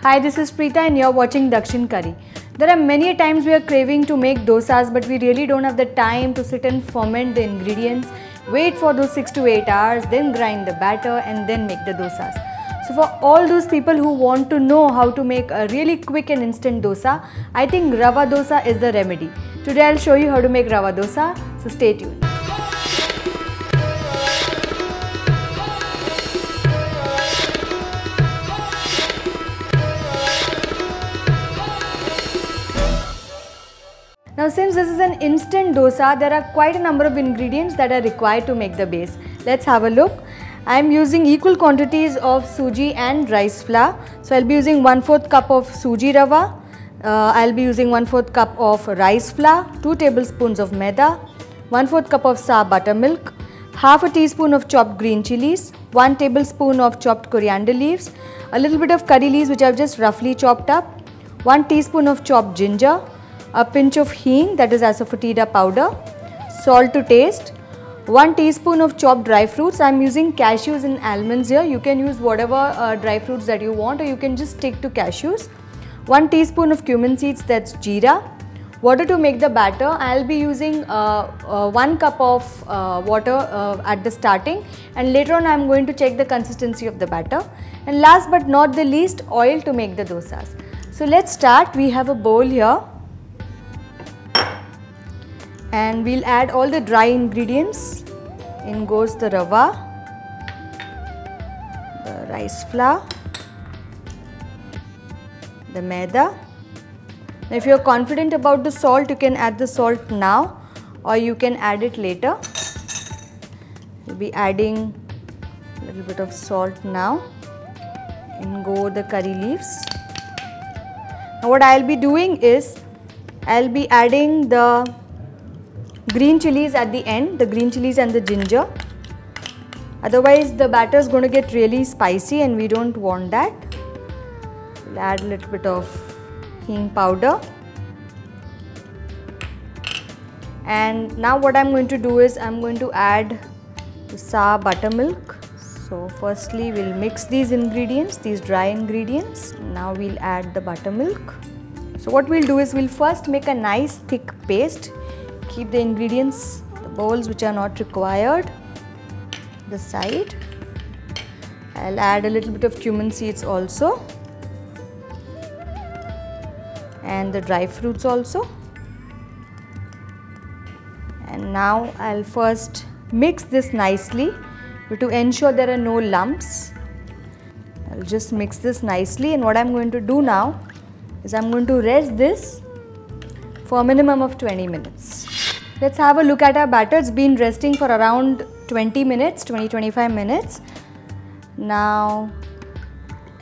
Hi, this is Preetha and you're watching Dakshin Curry. There are many times we are craving to make dosas, but we really don't have the time to sit and ferment the ingredients, wait for those 6 to 8 hours, then grind the batter and then make the dosas. So for all those people who want to know how to make a really quick and instant dosa, I think Rava Dosa is the remedy. Today I'll show you how to make Rava Dosa, so stay tuned. Now since this is an instant dosa, there are quite a number of ingredients that are required to make the base. Let's have a look. I am using equal quantities of Sooji and rice flour. So I'll be using 1/4 cup of Sooji rava. I'll be using 1/4 cup of rice flour, 2 tablespoons of maida, 1/4 cup of sour buttermilk, half a teaspoon of chopped green chilies, 1 tablespoon of chopped coriander leaves, a little bit of curry leaves which I've just roughly chopped up, 1 teaspoon of chopped ginger, a pinch of hing, that is asafetida powder, salt to taste, 1 teaspoon of chopped dry fruits. I am using cashews and almonds here. You can use whatever dry fruits that you want, or you can just stick to cashews. 1 teaspoon of cumin seeds, that's jeera. Water to make the batter. I will be using 1 cup of water at the starting, and later on I am going to check the consistency of the batter. And last but not the least, oil to make the dosas. So let's start. We have a bowl here. And we'll add all the dry ingredients. In goes the rava, the rice flour, the maida. Now if you're confident about the salt, you can add the salt now or you can add it later. We'll be adding a little bit of salt now. In go the curry leaves. Now what I'll be doing is, I'll be adding the green chilies at the end, the green chilies and the ginger. Otherwise the batter is going to get really spicy and we don't want that. We'll add a little bit of hing powder. And now what I'm going to do is, I'm going to add the sour buttermilk. So firstly we'll mix these ingredients, these dry ingredients. Now we'll add the buttermilk. So what we'll do is, we'll first make a nice thick paste. Keep the ingredients, the bowls which are not required, the side. I'll add a little bit of cumin seeds also, and the dry fruits also. And now I'll first mix this nicely, but to ensure there are no lumps, I'll just mix this nicely. And what I'm going to do now is, I'm going to rest this for a minimum of 20 minutes. Let's have a look at our batter. It's been resting for around 20 minutes, 20-25 minutes. Now,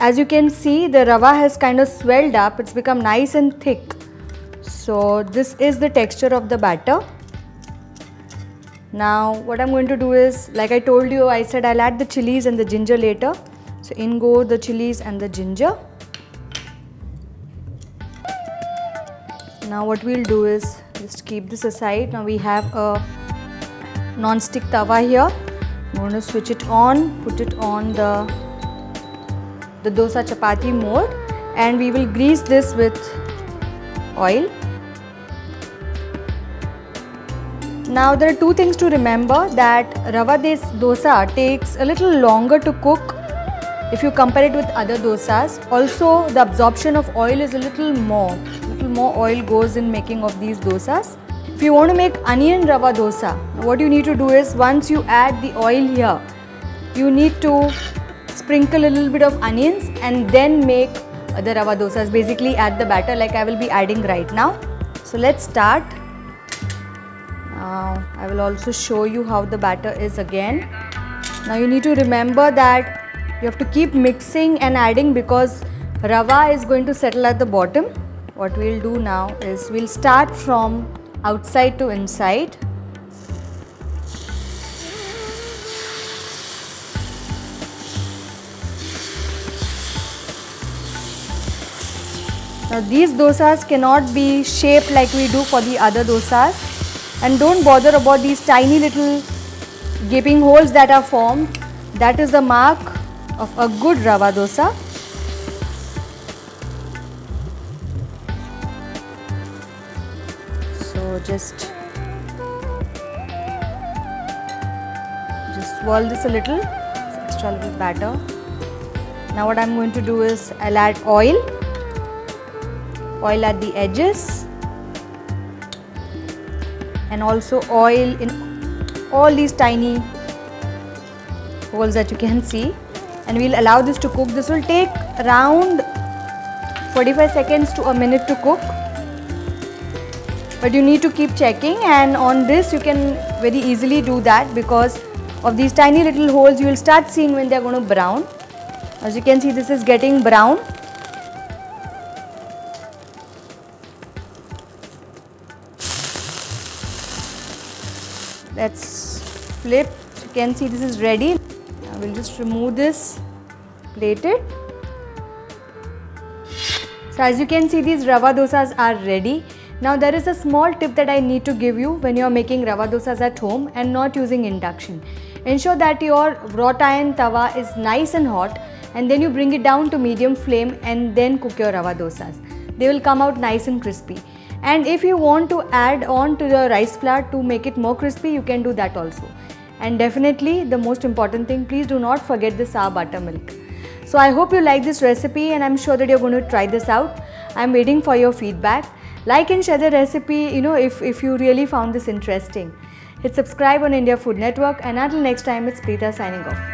as you can see, the rava has kind of swelled up. It's become nice and thick. So this is the texture of the batter. Now what I'm going to do is, like I told you, I said I'll add the chilies and the ginger later. So in go the chilies and the ginger. Now what we'll do is, just keep this aside. Now we have a non-stick tawa here. I'm going to switch it on, put it on the dosa chapati mode, and we will grease this with oil. Now there are 2 things to remember, that Rava dosa takes a little longer to cook if you compare it with other dosas. Also the absorption of oil is a little more oil goes in making of these dosas. If you want to make onion Rava dosa, what you need to do is, once you add the oil here, you need to sprinkle a little bit of onions and then make the Rava dosas. Basically add the batter like I will be adding right now. So let's start. Now I will also show you how the batter is again. Now you need to remember that you have to keep mixing and adding, because rava is going to settle at the bottom. What we'll do now is, we'll start from outside to inside. Now these dosas cannot be shaped like we do for the other dosas, and don't bother about these tiny little gaping holes that are formed. That is the mark of a good Rava dosa. just swirl this a little, extra little batter. Now what I'm going to do is I'll add oil at the edges and also oil in all these tiny holes that you can see, and we'll allow this to cook. This will take around 45 seconds to a minute to cook, but you need to keep checking, and on this you can very easily do that because of these tiny little holes. You will start seeing when they are going to brown. As you can see, this is getting brown. Let's flip. You can see this is ready. I will just remove this, plate it. So as you can see, these Rava dosas are ready. Now there is a small tip that I need to give you when you are making Rava dosas at home and not using induction. Ensure that your wrought iron tawa is nice and hot, and then you bring it down to medium flame and then cook your Rava dosas. They will come out nice and crispy. And if you want to add on to the rice flour to make it more crispy, you can do that also. And definitely the most important thing, please do not forget the sour buttermilk. So I hope you like this recipe, and I'm sure that you're going to try this out. I'm waiting for your feedback. Like and share the recipe, if you really found this interesting. Hit subscribe on India Food Network, and until next time, it's Preetha signing off.